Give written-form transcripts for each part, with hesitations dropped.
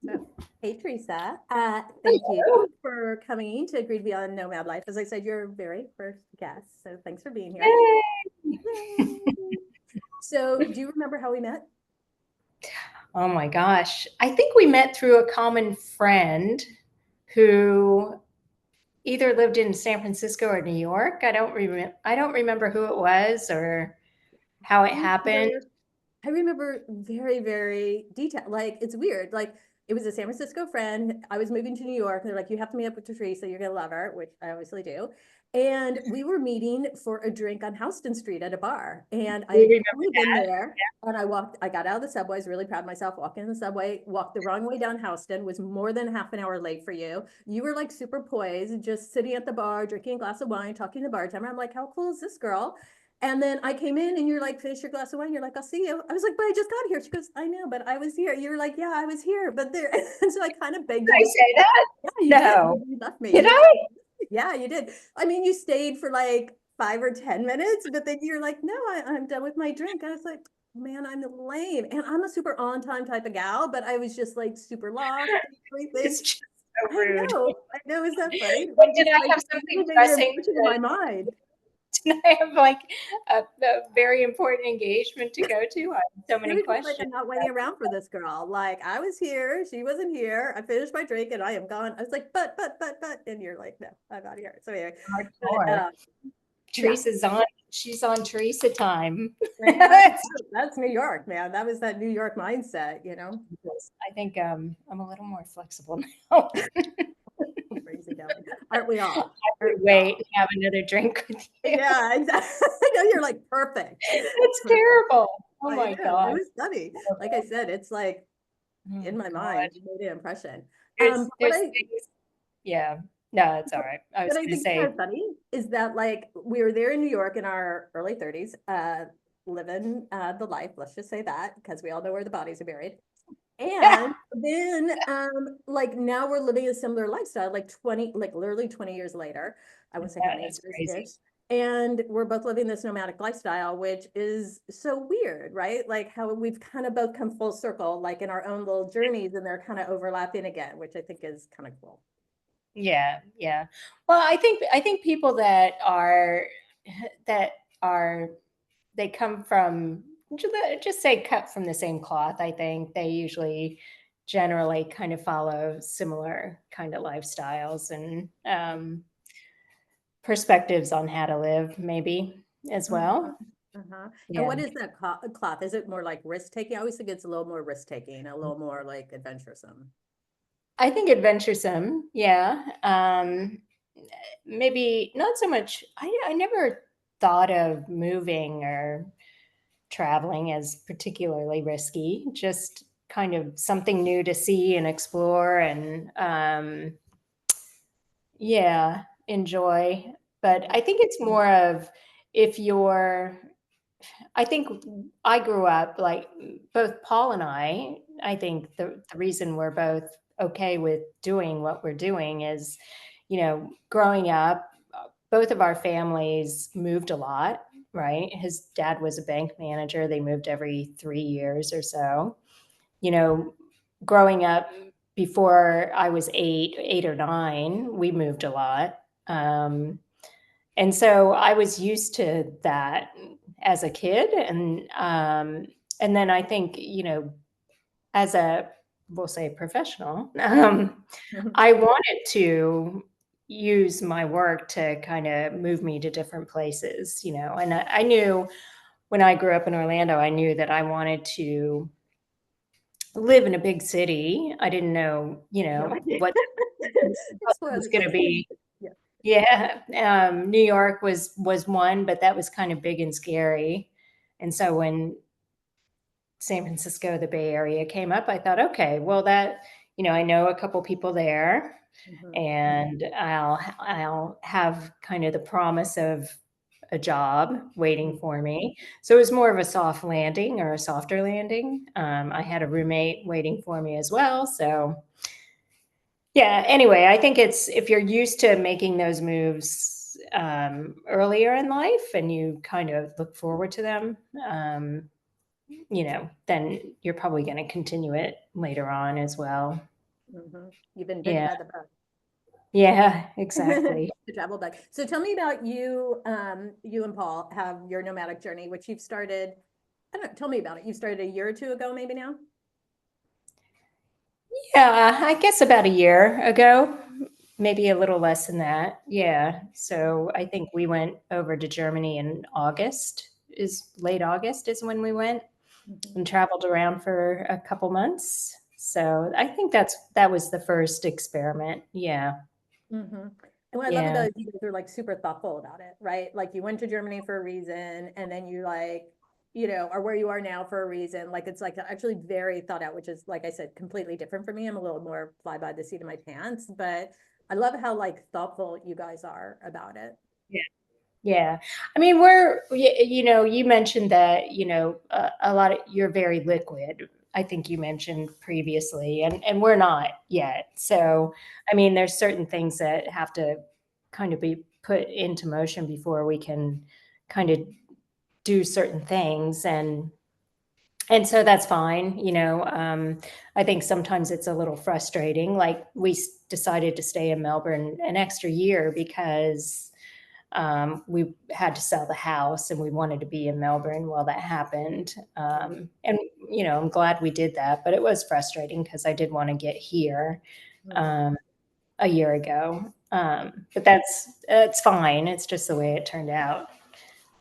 So, hey, Teresa. Thank you for coming to agree to be on Nomad Life. As I said, you're our very first guest, so thanks for being here. Yay! Yay. So, do you remember how we met? Oh my gosh. I think we met through a common friend who either lived in San Francisco or New York. I don't remember who it was or how it I happened. remember, I remember very, very detailed. Like, it's weird. Like, it was a San Francisco friend. I was moving to New York. They're like, you have to meet up with Teresa. You're gonna love her, which I obviously do. And we were meeting for a drink on Houston Street at a bar. And I We had remember only been that. there and I got out of the subway. I was really proud of myself walking in the subway, walked the wrong way down Houston, was more than half an hour late for you. You were like super poised, just sitting at the bar, drinking a glass of wine, talking to the bartender. I'm like, how cool is this girl? And then I came in and you're like, finish your glass of wine. You're like, I'll see you. I was like, but I just got here. She goes, I know, but I was here. You were like, yeah, I was here, but there. And so I kind of begged Did you I to, say that? yeah, you did. No. You left me. Did You, I? yeah, you did. I mean, you stayed for like 5 or 10 minutes, but then you're like, no, I'm done with my drink. I was like, man, I'm lame. And I'm a super on time type of gal, but I was just like super lost and everything. It's just so I rude. know. I know. Is that funny? What, I'm did just I like have something reliving your pressing emotion in my mind. did I have like a very important engagement to go to? I have so You many were just like, questions. I'm not waiting around for this girl. Like, I was here, she wasn't here. I finished my drink and I am gone. I was like, but, and you're like, no, I'm out of here. So anyway, but Hardcore. yeah, Teresa's on. She's on Teresa time. that's New York, man. That was that New York mindset, I think I'm a little more flexible now. crazy going. Aren't we all? I Aren't would we wait all? and have another drink with you. Yeah, exactly. I know you're like perfect. It's Perfect. terrible. Oh I my know. It God. was funny. Like I said, it's like Oh in my God. mind, you made an impression. There's But there's things. Yeah. No, it's all right. I was what I gonna think is kind say, of funny is that like we were there in New York in our early 30s, living the life, let's just say that, because we all know where the bodies are buried. yeah, And then like now we're living a similar lifestyle, like 20, like literally 20 years later. I wouldn't say how many that's years crazy. ish. And we're both living this nomadic lifestyle, which is so weird, right? Like how we've kind of both come full circle, like in our own little journeys, and they're kind of overlapping again, which I think is kind of cool. Yeah, yeah. Well, I think people that are they come from just say cut from the same cloth. I think they usually generally kind of follow similar kind of lifestyles and perspectives on how to live, maybe as Uh-huh. well. Uh-huh. And Yeah, what is that cloth? Is it more like risk taking? I always think it's a little more risk taking, a little more like adventuresome. I think adventuresome. Yeah, maybe not so much. I never thought of moving or traveling as particularly risky, just kind of something new to see and explore and yeah, enjoy. But I think it's more of if you're, I think I grew up like both Paul and I think the reason we're both okay with doing what we're doing is, growing up, both of our families moved a lot, right? His dad was a bank manager. They moved every 3 years or so. You know, growing up before I was eight or nine, we moved a lot. And so I was used to that as a kid. And then I think, as a, we'll say professional, I wanted to use my work to kind of move me to different places, and I knew when I grew up in Orlando, I knew that I wanted to live in a big city. I didn't know, Yeah. what it Explore was the going to city. be. Yeah. Yeah, New York was one, but that was kind of big and scary. And so when San Francisco, the Bay Area came up, I thought, okay, well I know a couple people there, Mhm. and I'll have kind of the promise of a job waiting Mhm. for me. So it was more of a soft landing or a softer landing. I had a roommate waiting for me as well. So yeah, anyway, I think it's if you're used to making those moves earlier in life and you kind of look forward to them, then you're probably going to continue it later on as well. You've been bitten Yeah. by the bug. Yeah, exactly. To travel bug. So tell me about you. You and Paul have your nomadic journey, which you've started. I don't know. Tell me about it. You started a year or two ago, maybe now. Yeah, I guess about a year ago, maybe a little less than that. Yeah. So I think we went over to Germany in August, is late August is when we went Mhm. and traveled around for a couple months. So I think that was the first experiment. Yeah. Mm-hmm. And what I love about Yeah. it is you guys are like super thoughtful about it, right? Like you went to Germany for a reason, and then you like, are where you are now for a reason. Like it's like actually very thought out, which is like I said, completely different for me. I'm a little more fly by the seat of my pants, but I love how like thoughtful you guys are about it. Yeah. Yeah. I mean, you mentioned that, a lot of you're very liquid. I think you mentioned previously, and we're not yet. So, I mean, there's certain things that have to kind of be put into motion before we can kind of do certain things. And so that's fine. I think sometimes it's a little frustrating. Like decided to stay in Melbourne an extra year because we had to sell the house and we wanted to be in Melbourne while that happened. And, I'm glad we did that, but it was frustrating because I did want to get here Mhm. um, a year ago. But it's fine. It's just the way it turned out.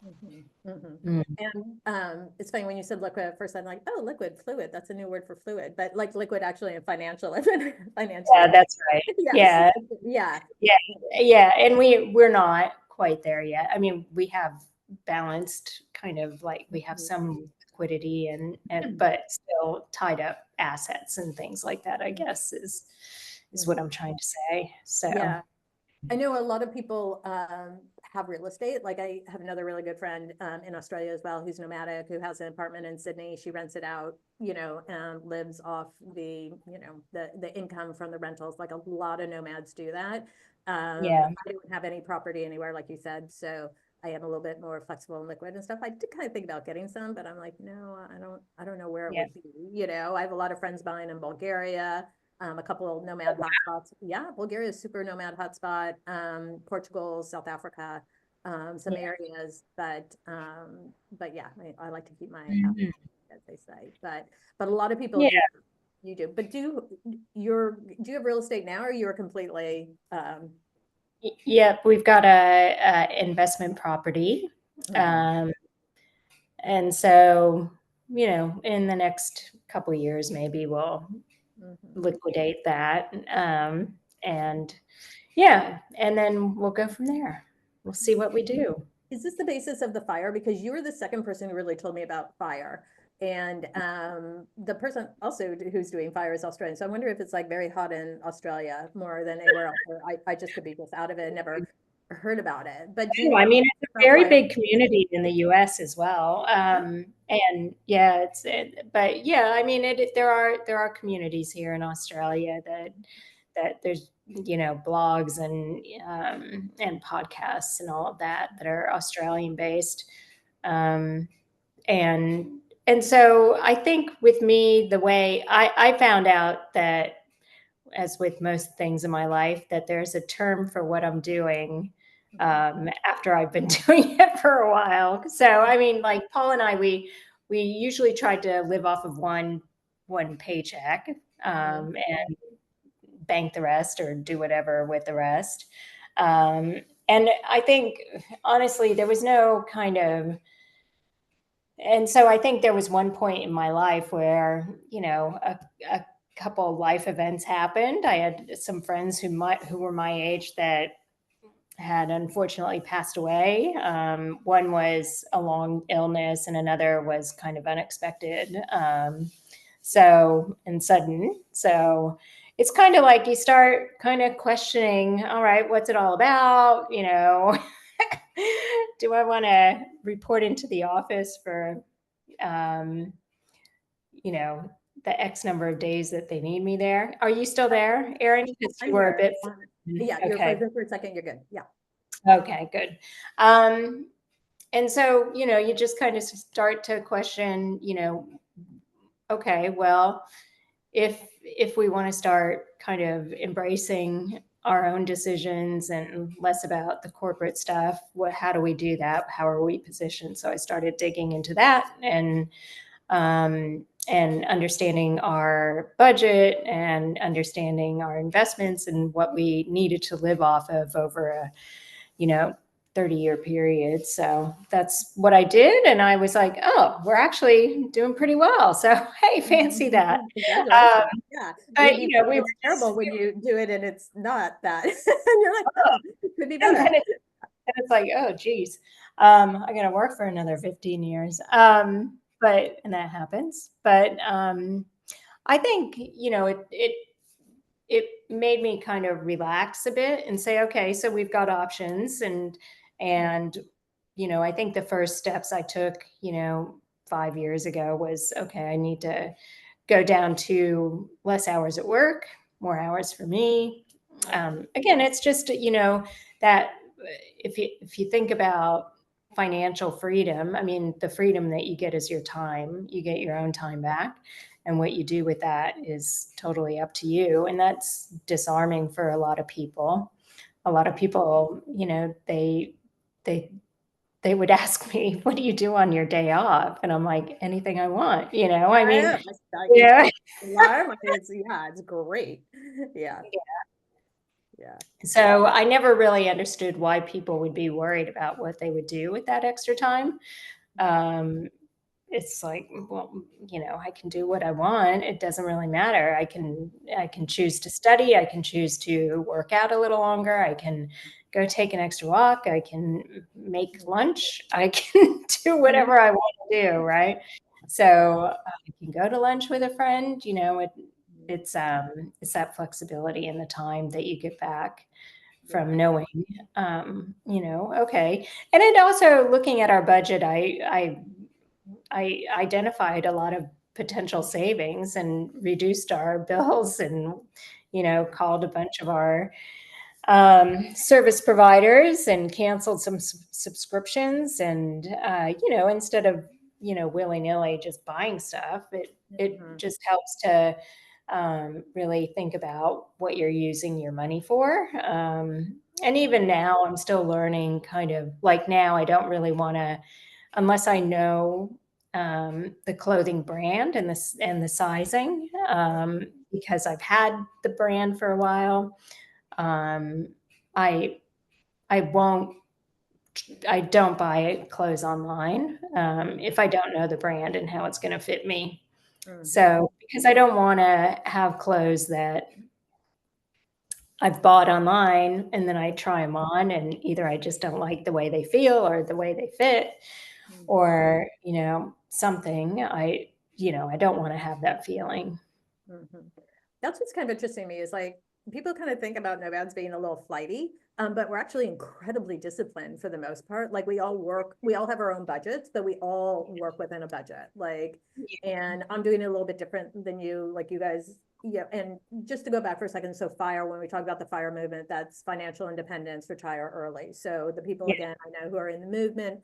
Mhm. Mhm. Mm. And it's funny when you said liquid at first, I'm like, oh, liquid, fluid. That's a new word for fluid, but like liquid actually in financial, Yeah, financially. that's right. Yes. Yeah, Yeah. yeah, yeah. And we're not quite there yet. I mean, we have balanced kind of like we have some liquidity and but still tied up assets and things like that, I guess is what Mhm. I'm trying to say. So Yeah. I know a lot of people have real estate. Like I have another really good friend in Australia as well, who's nomadic, who has an apartment in Sydney. She rents it out, and lives off the income from the rentals. Like a lot of nomads do that. yeah, I don't have any property anywhere, like you said, so I am a little bit more flexible and liquid and stuff. I did kind of think about getting some, but I'm like, no, I don't know where it yeah. would be. I have a lot of friends buying in Bulgaria, a couple of Oh, nomad hotspots. Yeah, Bulgaria is super nomad hotspot. Portugal, South Africa, some yeah. areas, but yeah, I like to keep my Mhm. as they say. But a lot of people Yeah. do. You do, but do you have real estate now, or you're completely? Yep, we've got a investment property. Mhm, Um, and so, in the next couple years, maybe we'll mhm. liquidate that. And yeah, and then we'll go from there. We'll see what we do. Is this the basis of the fire? Because you were the second person who really told me about fire. And the person also who's doing fire is Australian. So I wonder if it's like very hot in Australia more than anywhere else. Or I just could be just out of it and never heard about it. But do you Oh, know I mean, it's a about very fire? big community in the US as well. And yeah, but yeah, I mean, there are communities here in Australia that there's, blogs and podcasts and all of that are Australian based. Um, and and so I think with me, the way I found out that, as with most things in my life, that there's a term for what I'm doing after I've been doing it for a while. So I mean, like Paul and I, we usually tried to live off of one paycheck Mhm. and bank the rest or do whatever with the rest. Um, and I think honestly, there was no kind of and so I think there was one point in my life where, a couple of life events happened. I had some friends who were my age that had unfortunately passed away. One was a long illness, and another was kind of unexpected. And sudden. So it's kind of like you start kind of questioning, all right, what's it all about? Do I want to report into the office for, um, you know, the X number of days that they need me there? Are you still there, Erin? Because you I'm were a here. bit. Yeah, you're Okay. frozen for a second. You're good. Yeah. Okay, good. And so, you just kind of start to question, okay, well, if we want to start kind of embracing our own decisions and less about the corporate stuff, how do we do that? How are we positioned? So I started digging into that and understanding our budget and understanding our investments and what we needed to live off of over a, 30-year period. So that's what I did. And I was like, oh, we're actually doing pretty well. So, hey, fancy that. Congratulations. Yeah. But, we were It's terrible when you do it and it's not that. And you're like, oh, it could be and better. then it's like, oh, geez, I got to work for another 15 years. And that happens. But I think, it made me kind of relax a bit and say, okay, so we've got options. And, I think the first steps I took, 5 years ago was, okay, I need to go down to less hours at work, more hours for me. Again, it's just, that if you think about financial freedom, I mean, the freedom that you get is your time. You get your own time back. And what you do with that is totally up to you. And that's disarming for a lot of people. A lot of people, they would ask me, what do you do on your day off? And I'm like, anything I want, I mean, yeah. It's great. Yeah. Yeah. So I never really understood why people would be worried about what they would do with that extra time. It's like, well, I can do what I want. It doesn't really matter. I can choose to study. I can choose to work out a little longer. I can go take an extra walk. I can make lunch. I can do whatever I want to do. Right. So I can go to lunch with a friend. It's that flexibility in the time that you get back from knowing, okay. And then also looking at our budget, I identified a lot of potential savings and reduced our bills and, called a bunch of our service providers and canceled some subscriptions. And, instead of, willy-nilly just buying stuff, it just helps to really think about what you're using your money for. And even now, I'm still learning kind of like now, I don't really want to, unless I know the clothing brand and the sizing, because I've had the brand for a while. I don't buy clothes online if I don't know the brand and how it's going to fit me. So, because I don't want to have clothes that I've bought online and then I try them on and either I just don't like the way they feel or the way they fit or, something. I don't want to have that feeling. That's what's kind of interesting to me is like people kind of think about nomads being a little flighty, but we're actually incredibly disciplined for the most part. Like we all have our own budgets, but we all work within a budget. Like, and I'm doing it a little bit different than you, like you guys. Yeah, and just to go back for a second, so FIRE, when we talk about the FIRE movement, that's financial independence, retire early. So the people, again, I know who are in the movement,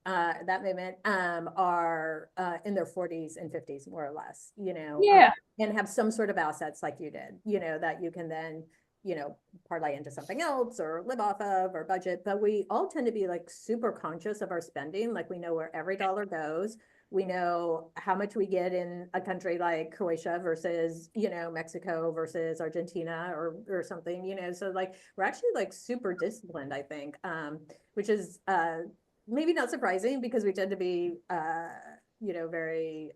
that movement, are in their 40s and 50s, more or less, and have some sort of assets like you did, that you can then, parlay into something else or live off of or budget. But we all tend to be like super conscious of our spending. Like we know where every dollar goes. We know how much we get in a country like Croatia versus, Mexico versus Argentina or something, so like, we're actually like super disciplined, I think, which is maybe not surprising because we tend to be, very,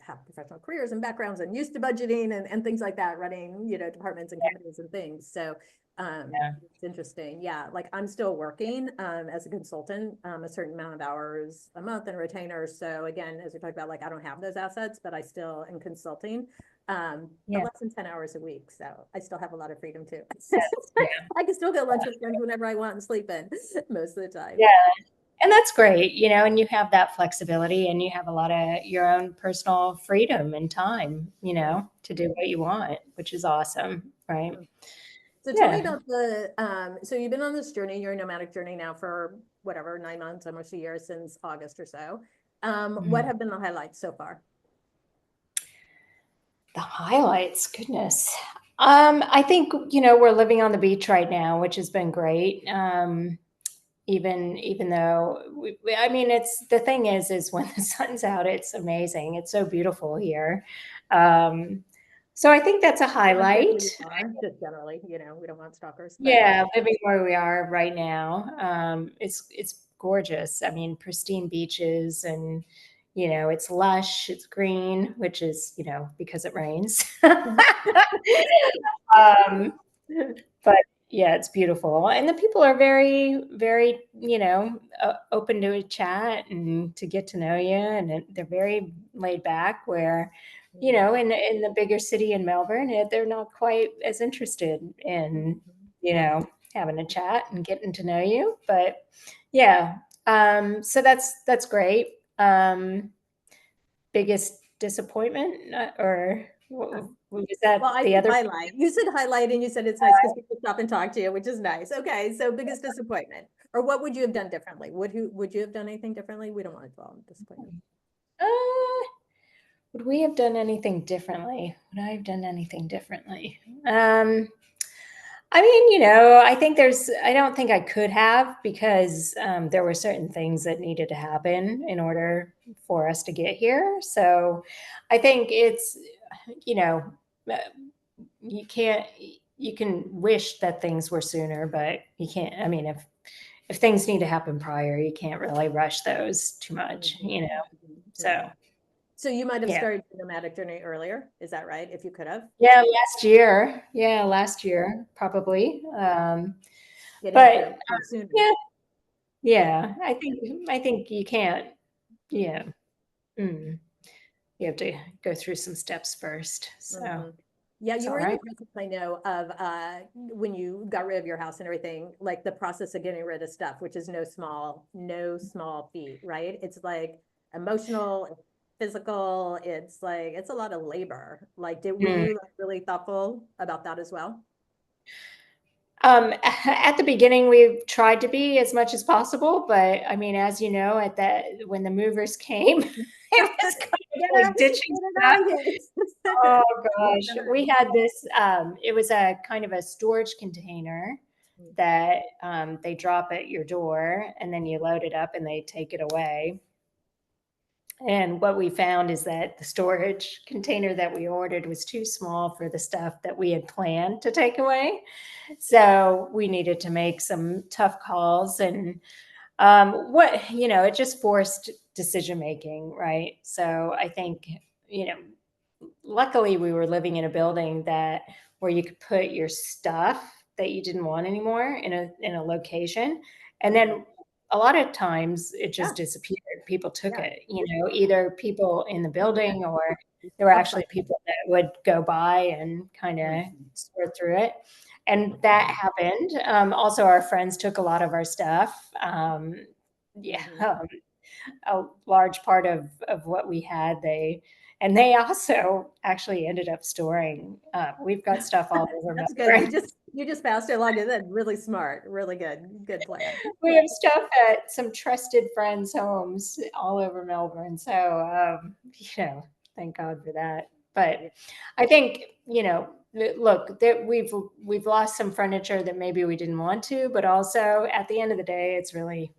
have professional careers and backgrounds and used to budgeting and things like that, running, departments and companies and things. So it's interesting. Yeah. Like I'm still working as a consultant, a certain amount of hours a month and a retainer. So again, as we talked about, like I don't have those assets, but I still am consulting. But less than 10 hours a week. So I still have a lot of freedom too. I can still go lunch with friends whenever I want and sleep in most of the time. Yeah. And that's great, and you have that flexibility and you have a lot of your own personal freedom and time, to do what you want, which is awesome. Right. So tell me about so you've been on this journey, your nomadic journey now for whatever, 9 months, almost a year, since August or so. What have been the highlights so far? The Highlights, goodness. I think, we're living on the beach right now, which has been great. Even though I mean, it's the thing is when the sun's out, it's amazing. It's so beautiful here. Um, so I think that's a Not just where highlight. you are, just generally, we don't want stalkers, but Yeah, living where we are right now. It's gorgeous. I mean, pristine beaches and it's lush, it's green, which is, because it rains. um, but yeah, it's beautiful. And the people are very, very, open to a chat and to get to know you. And they're very laid back where, in the bigger city in Melbourne, they're not quite as interested in, having a chat and getting to know you. But yeah, so that's great. Biggest disappointment, or was well, that I the said other? highlight. You said highlight and you said it's nice because people stop and talk to you, which is nice. Okay, so biggest disappointment. Or what would you have done differently? Would you have done anything differently? We don't want to dwell on disappointment. Uh, would we have done anything differently? Would I have done anything differently? I mean, I don't think I could have because there were certain things that needed to happen in order for us to get here. So I think it's, you know, uh, you can't, you can wish that things were sooner, but you can't, I mean, if things need to happen prior, you can't really rush those too much. So So you might have yeah. started the nomadic journey earlier. Is that right? If you could have Yeah, last year. Yeah, last year, probably. getting But into it sooner. yeah, yeah, I think you can't. Yeah, mm, you have to go through some steps first. So Mhm. Yeah, it's you all were in the right. process, I know, of when you got rid of your house and everything, like the process of getting rid of stuff, which is no small feat, right? It's like emotional, it's physical, it's like it's a lot of labor. Like, were Mm. you like, really thoughtful about that as well? At the beginning, we've tried to be as much as possible, but I mean, as you know, at that when the movers came, it was kind of Get like out, ditching get it stuff. out Oh of gosh, we here. had this. It was a kind of a storage container that they drop at your door, and then you load it up, and they take it away. And what we found is that the storage container that we ordered was too small for the stuff that we had planned to take away. So we needed to make some tough calls, and it just forced decision making, right? So I think, you know, luckily we were living in a building that where you could put your stuff that you didn't want anymore in a location, and Mhm. then a lot of times it Yeah, just disappeared. People took yeah. it, either people in the Yeah. building, or there were Upside. actually people that would go by and kind of Mhm. sort through it. And that happened. Also, our friends took a lot of our stuff. Yeah, Mhm. a large part of what we had, they also actually ended up storing. We've got stuff all over That's good. Melbourne. You just passed it along to them. Really smart. Really good plan. We have stuff at some trusted friends' homes all over Melbourne. So, thank God for that. But Yeah. I think, look, that we've lost some furniture that maybe we didn't want to, but also at the end of the day, it's really,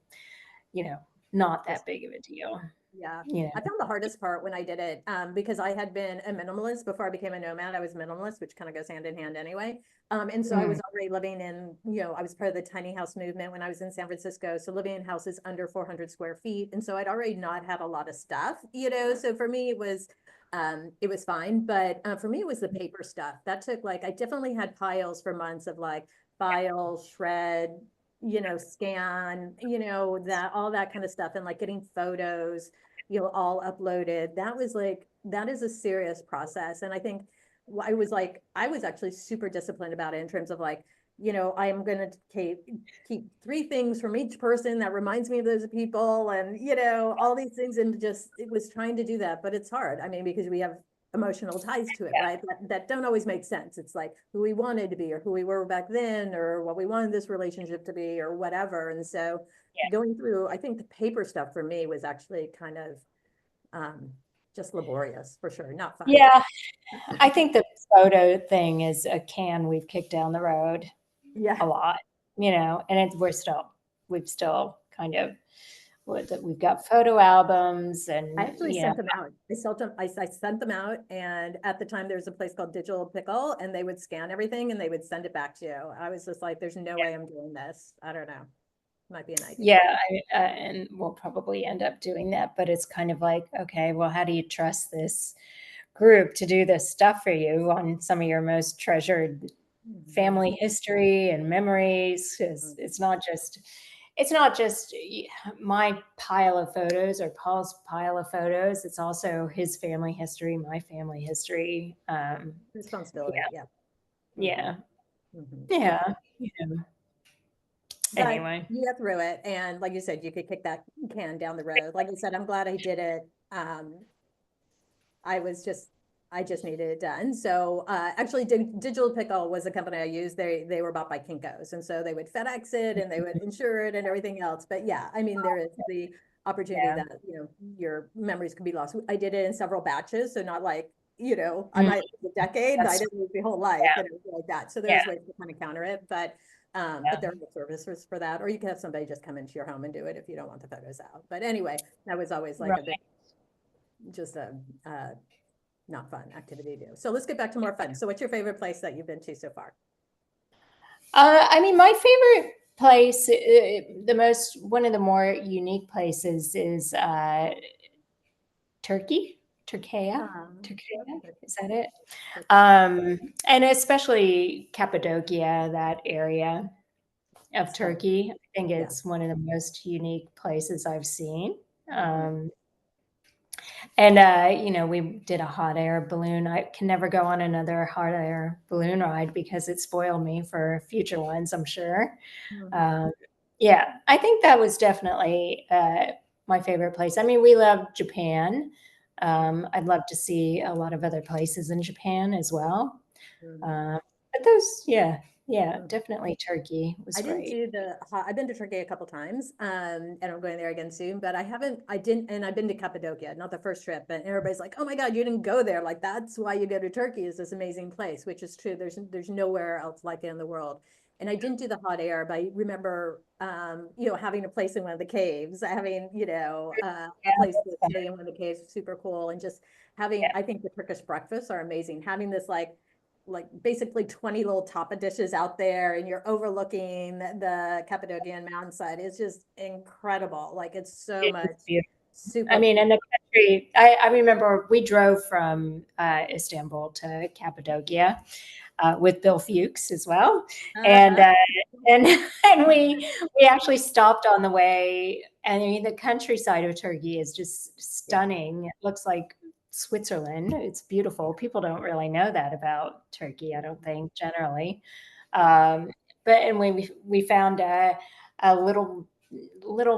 you know, not Just that big of a deal. yeah. You know. I found the hardest part when I did it, because I had been a minimalist before I became a nomad. I was minimalist, which kind of goes hand in hand anyway. And so I Mm, was already living in, I was part of the tiny house movement when I was in San Francisco. So living in houses under 400 square feet. And so I'd already not had a lot of stuff. So for me, it was fine. But for me, it was the paper stuff that took like, I definitely had piles for months of like file, shred, scan, that all that kind of stuff and like getting photos, all uploaded. That is a serious process. And I think I was actually super disciplined about it in terms of like, I'm going to keep three things from each person that reminds me of those people and, all these things. And just, it was trying to do that, but it's hard. I mean, because we have emotional ties to it, yeah, right? That don't always make sense. It's like who we wanted to be or who we were back then or what we wanted this relationship to be or whatever. And so yeah. going through, I think the paper stuff for me was actually kind of, um, just laborious for sure, not fun. Yeah, I think the photo thing is a can we've kicked down the road Yeah. a lot, and we've still kind of, we've got photo albums I and, actually sent them out. I sent them out, and at the time there was a place called Digital Pickle, and they would scan everything and they would send it back to you. I was just like, there's no way I'm doing this. I don't know. Might be an idea. yeah, and we'll probably end up doing that, but it's kind of like, okay, well, how do you trust this group to do this stuff for you on some of your most treasured family history and memories? 'Cause it's not just my pile of photos or Paul's pile of photos. It's also his family history, my family history. Responsibility. Yeah. Yeah, Mhm. yeah, yeah. But Anyway, you got through it. And like you said, you could kick that can down the road. Like you said, I'm glad I did it. I was just, I just needed it done. So actually, Digital Pickle was a company I used. They were bought by Kinko's, and so they would FedEx it and they would insure it and everything else. But yeah, I mean, there is the opportunity yeah. that your memories could be lost. I did it in several batches, so not like I Mm, might lose a decade, but I that's didn't lose the whole life yeah, and everything like that. So yeah, there's ways to kind of counter it, but yeah. there are services for that, or you can have somebody just come into your home and do it if you don't want the photos out. But anyway, that was always like a bit Right. just a not fun activity to do. So let's get back to more fun. So what's your favorite place that you've been to so far? I mean, my favorite place, one of the more unique places is Turkey, Turkey, Okay. is that it? And especially Cappadocia, that area of Stunning. Turkey. I think Yeah. it's one of the most unique places I've seen. Mhm. And we did a hot air balloon. I can never go on another hot air balloon ride because it spoiled me for future ones, I'm sure. Mhm. Um, yeah, I think that was definitely my favorite place. I mean, we love Japan. I'd love to see a lot of other places in Japan as well. Mhm. But those, yeah, Mhm. definitely Turkey was I didn't great. do I've been to Turkey a couple times, and I'm going there again soon, but I didn't, and I've been to Cappadocia, not the first trip, but everybody's like, oh my God, you didn't go there. Like, that's why you go to Turkey, is this amazing place, which is true. There's nowhere else like it in the world. And I didn't do the hot air, but I remember, having a place in one of the caves, having, a place to Yeah, stay in one of the caves, super cool. And just yeah, I think the Turkish breakfasts are amazing. Having this like basically 20 little tapa dishes out there and you're overlooking the Cappadocian mountainside. It's just incredible. Like it's so it much was beautiful. I super mean, in cool. the country, I remember we drove from Istanbul to Cappadocia with Bill Fuchs as well, and Uh-huh. uh, and and we actually stopped on the way. And I mean, the countryside of Turkey is just Yeah. stunning. It looks like Switzerland. It's beautiful. People don't really know that about Turkey, I don't think, generally. Yeah. Um, but and we found a little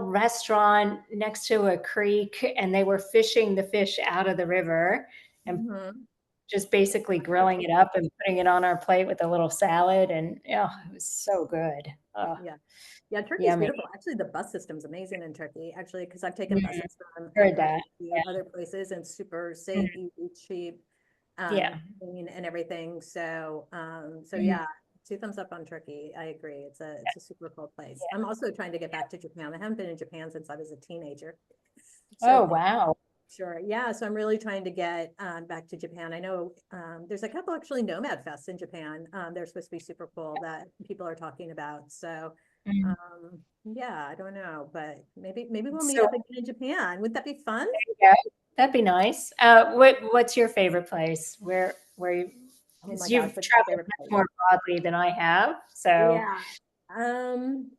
restaurant next to a creek, and they were fishing the fish out of the river and Mhm. just basically grilling it up and putting it on our plate with a little salad, and yeah, it was so good. Yeah. Yeah, Turkey's Yummy. beautiful. Actually, the bus system's amazing in Turkey, actually, because I've taken Mhm. buses from Heard Ankara that. to other places and super Yeah. safe, Mhm. easy, cheap, Yeah. clean and everything. So Mhm. yeah, two thumbs up on Turkey. I agree. It's a super cool place. I'm also trying to get back to Japan. I haven't been in Japan since I was a teenager. So Oh, wow. sure. Yeah. So I'm really trying to get back to Japan. I know there's a couple actually nomad fests in Japan. They're supposed to be super cool that people are talking about. So Mhm. yeah, I don't know, but maybe we'll meet So up again in Japan. Would that be fun? yeah, that'd be nice. What's your favorite place? Where you, Oh my 'cause gosh, you've what's my traveled favorite much place? more broadly than I have, so Yeah. Um,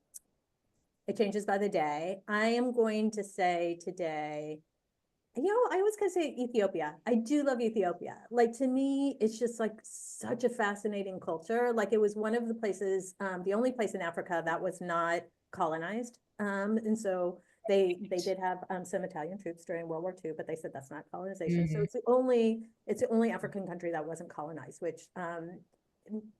it changes by the day. I am going to say today, I was gonna say Ethiopia. I do love Ethiopia. Like to me, it's just like such a fascinating culture. Like it was one of the places, the only place in Africa that was not colonized. And so they did have some Italian troops during World War II, but they said that's not colonization. So mhm. it's the only African country that wasn't colonized, which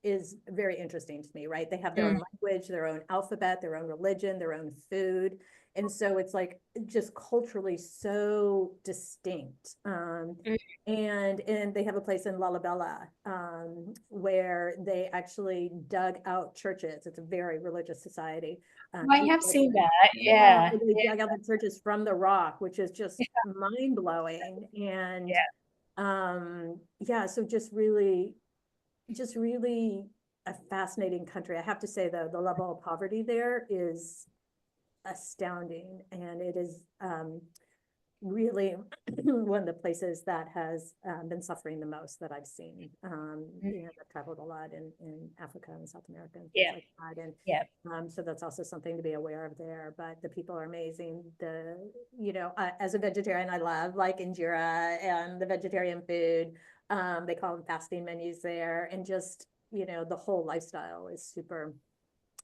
is very interesting to me, right? They have their own language, their own alphabet, their own religion, their own food. And so it's like just culturally so distinct. Mm. And they have a place in Lalabella where they actually dug out churches. It's a very religious society. I have seen that. Yeah, Yeah. they dug out the churches from the rock, which is just mind blowing. And Yeah. yeah, so just really a fascinating country. I have to say, though, the level of poverty there is astounding, and it is really one of the places that has been suffering the most that I've seen. You know, I've traveled a lot in Africa and South America and things Yeah. like that, and Yeah. so that's also something to be aware of there. But the people are amazing. You know, as a vegetarian, I love like injera and the vegetarian food. They call them fasting menus there, and just, you know, the whole lifestyle is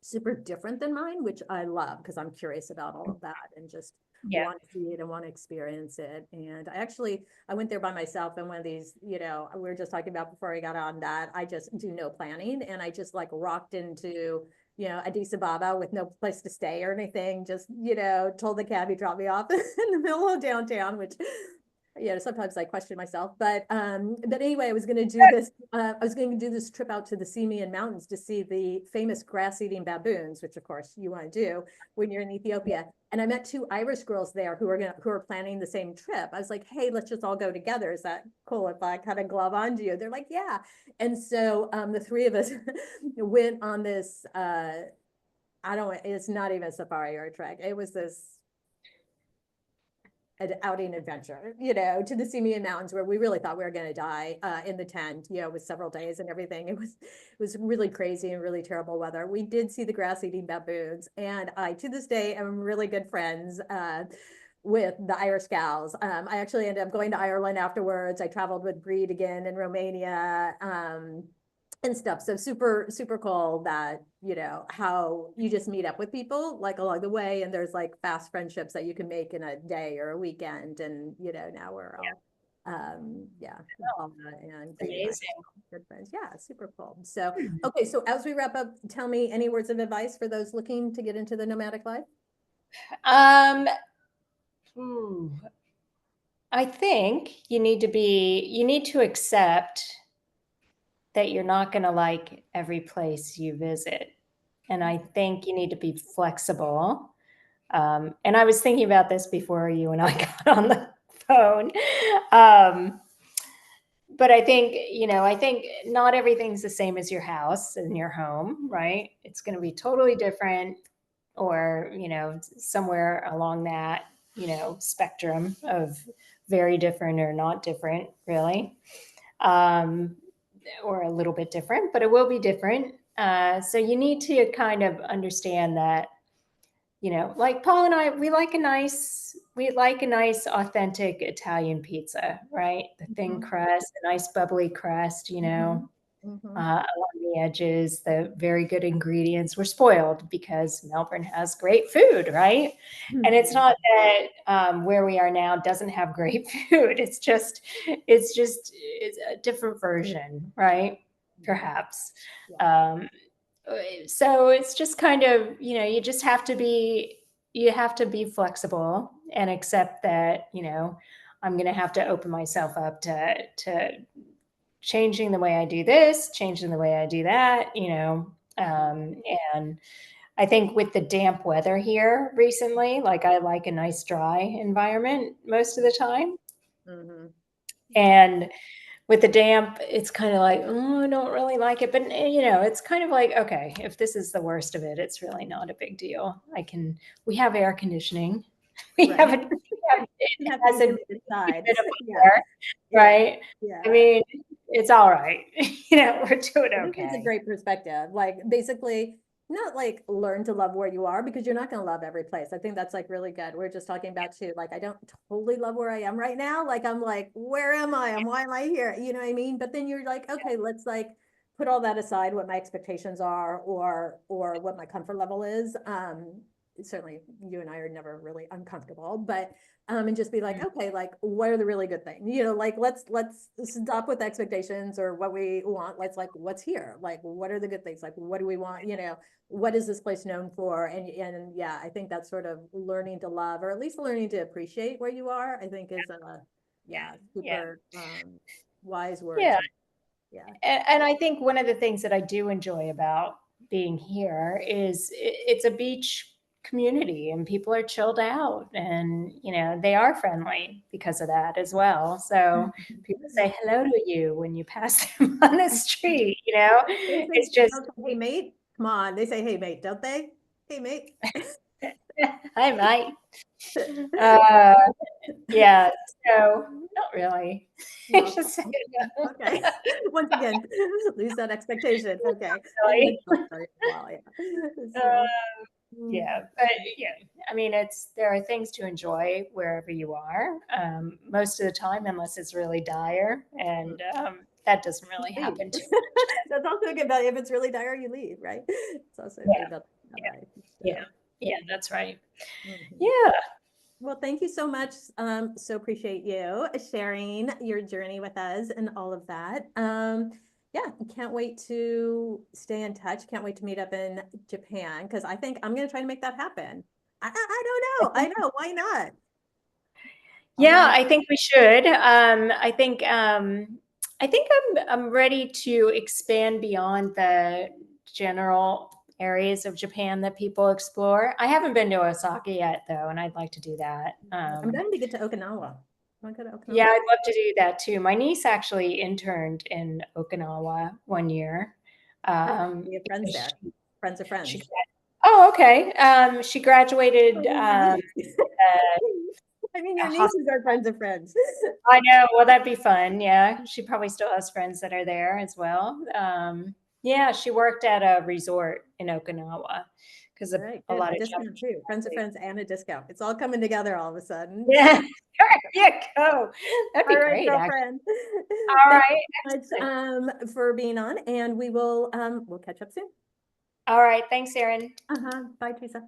super different than mine, which I love because I'm curious about all of that and just Yeah. want to see it and want to experience it. And I went there by myself, and one of these, you know, we were just talking about before I got on that I just do no planning, and I just like rocked into, you know, Addis Ababa with no place to stay or anything. Just, you know, told the cab he dropped me off in the middle of downtown, which, you know, sometimes I question myself, but anyway, I was going to do this. I was going to do this trip out to the Simeon Mountains to see the famous grass-eating baboons, which of course you want to do when you're in Ethiopia. And I met two Irish girls there who were planning the same trip. I was like, hey, let's just all go together. Is that cool if I kind of glove onto you? They're like, yeah. And so the three of us went on this. It's not even a safari or a trek. It was this an outing adventure, you know, to the Simeon Mountains, where we really thought we were going to die in the tent, you know, with several days and everything. It was really crazy and really terrible weather. We did see the grass-eating baboons, and I, to this day, am really good friends with the Irish gals. I actually ended up going to Ireland afterwards. I traveled with Breed again in Romania. And stuff. So super cool that, you know, how you just meet up with people like along the way, and there's like fast friendships that you can make in a day or a weekend. And, you know, now we're all, yeah, Oh, and Breed and I are amazing. good friends. Yeah, super cool. So, okay. So as we wrap up, tell me any words of advice for those looking to get into the nomadic life? Um, ooh, I think you need to accept that you're not going to like every place you visit. And I think you need to be flexible. And I was thinking about this before you and I got on the phone. But I think not everything's the same as your house and your home, right? It's going to be totally different, or, you know, somewhere along that, you know, spectrum of very different or not different, really. Um, or a little bit different, but it will be different. So you need to kind of understand that, you know, like Paul and I, we like a nice authentic Italian pizza, right? The thin Mhm, crust, a nice bubbly crust, you know, mhm, mhm, along the edges, the very good ingredients. We're spoiled because Melbourne has great food, right? And it's mhm. not that where we are now doesn't have great food. It's a different version, right? Yeah, Perhaps. yeah. Um, so it's just kind of, you know, you have to be flexible and accept that, you know, I'm going to have to open myself up to changing the way I do this, changing the way I do that, you know. And I think with the damp weather here recently, like I like a nice dry environment most of the time. Mhm. Yeah. And with the damp, it's kind of like, oh, I don't really like it. But, you know, it's kind of like, okay, if this is the worst of it, it's really not a big deal. We have air conditioning. Right. It You have to has be a limited sides. bit of Yeah. air, Yeah. right? I Yeah. mean, it's all right. You know, we're doing I think that's a okay. great perspective. Like basically not like learn to love where you are, because you're not going to love every place. I think that's like really good. We're just talking about too, like, I don't totally love where I am right now. Like, I'm like, where am I? And why am I here? You know what I mean? But then you're like, okay, let's like put all that aside, what my expectations are, or what my comfort level is. certainly you and I are never really uncomfortable, but and just be like, okay, like what are the really good things? You know, like let's stop with expectations or what we want. Let's like what's here? Like what are the good things? Like what do we want? You know, what is this place known for? And yeah, I think that's sort of learning to love, or at least learning to appreciate where you are, I think is a yeah, Yeah. super wise words. Yeah. Yeah. And I think one of the things that I do enjoy about being here is it's a beach community and people are chilled out and, you know, they are friendly because of that as well. So people say hello to you when you pass them on the street, you know, it's They just, don't say, hey mate, come on. They say, hey mate, don't they? Hey mate. I might. Uh, yeah. So not really. No. Just, Okay. Once again, lose that expectation. Okay. really. Wow, yeah. Uh, So, Yeah, but yeah, I mean, there are things to enjoy wherever you are. Most of the time, unless it's really dire, and that doesn't really leave. happen too. That's also good about if it's really dire, you leave, right? It's also Yeah, good about that, yeah, right? yeah, So, yeah. That's right. mhm. Yeah, Well, thank you so much. So appreciate you sharing your journey with us and all of that. Yeah, can't wait to stay in touch. Can't wait to meet up in Japan because I think I'm going to try to make that happen. I don't know. I know. Why not? yeah. Although, I think we should. I think I'm ready to expand beyond the general areas of Japan that people explore. I haven't been to Osaka yet, though, and I'd like to do that. I'm dying to get to Okinawa. Want to go to Yeah, Okinawa? I'd love to do that too. My niece actually interned in Okinawa one year. Perfect. We have friends Because there. Friends of she, friends. oh, okay. She I graduated mean, your niece. I mean, a your hos- nieces are friends of friends. I know. Well, that'd be fun. Yeah, she probably still has friends that are there as well. Yeah, she worked at a resort in Okinawa because All right, a good. lot A of discount too. Friends of Japanese. friends and a discount. It's all coming together all of a sudden. So, Yeah, yeah, go. That'd be all right, great. Actually. girlfriend. All Thank right, you so excellent. much for being on, and we'll catch up soon. All right, thanks, Erin. Bye, Teresa.